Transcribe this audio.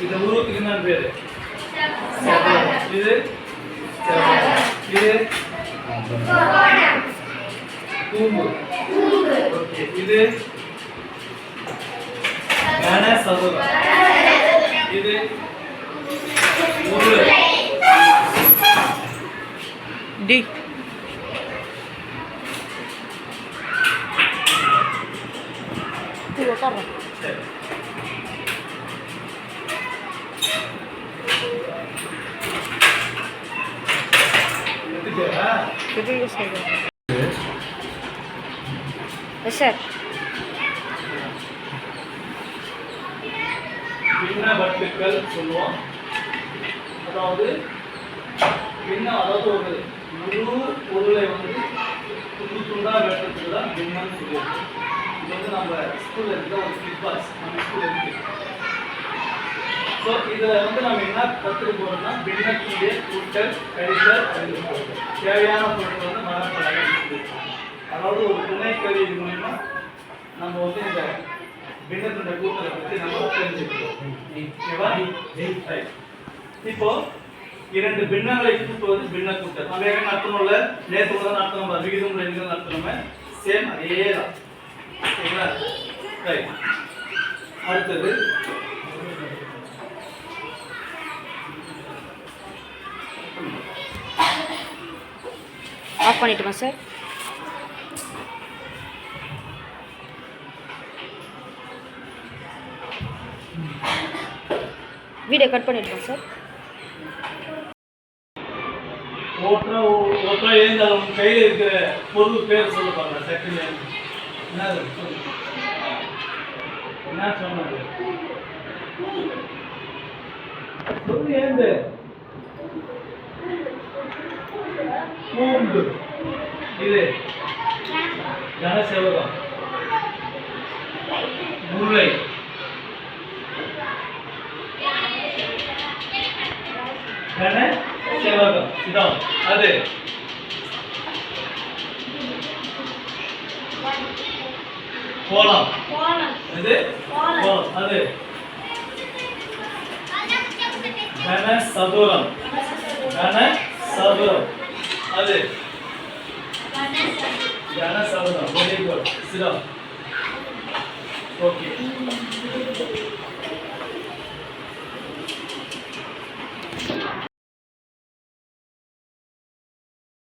இது உருவத்துக்கு என்ன பேரு? இது இது கூம்பு. ஓகே, இது கன சதுரம். இது உருளை. டி இது உட்கார்றா. சரி. எடுத்துக்கா. இது யூஸ் பண்ணுங்க. Yes sir. பின்ன வட்டுக்கள் சொல்லுவோம். அதாவது ஒரு முழு பொருளை வந்து துண்டு துண்டா வெட்டுறதுக்கு தான் பின்னம்னு சொல்லுவோம். இது வந்து நம்ம ஸ்கூல்ல இருக்க ஒரு கிளாஸ் நம்ம ஸ்கூல்ல இருக்கு. ஸோ இதில் வந்து நம்ம என்ன கற்றுக்க போகிறோம்னா பின்னத்தினுடைய கூட்டல் கழித்தல் அப்படின்னு தேவையான பொருட்கள் வந்து மரப்பலகை. அதாவது ஒரு துணை கருவி மூலமா நம்ம வந்து இந்த பின்னத்தினுடைய கூட்டலை பற்றி நம்ம தெரிஞ்சுக்கிறோம். இப்போ இரண்டு பின்னங்களை கூட்டுவது பின்ன கூட்டல். நம்ம ஏற்கனவே நடத்தணும்ல, நேற்று முதல் நடத்தணும், விகிதம் ரெண்டு நடத்தணுமே, சேம் அதே தான். சரிங்களா? ரைட். அடுத்தது ஆஃப் பண்ணிட்டுமா சார்? வீடியோ கட் பண்ணிட்டுமா சார்? ஓட்டுறா எழுந்து அவங்க கையில் இருக்கிற பொருள் பேர் சொல்லுவாங்க. செகண்ட் என்ன என்ன சொன்னது சொல்லு. எழுந்து கூம்பு. இது கனசெவகம். உருளை. கனசெவகம். இதான் அது. கோலம். இது கோலம். அது கனசதுரம். கனசதுரம். அது கனசதுரம். Very good. சிரம். ஓகே.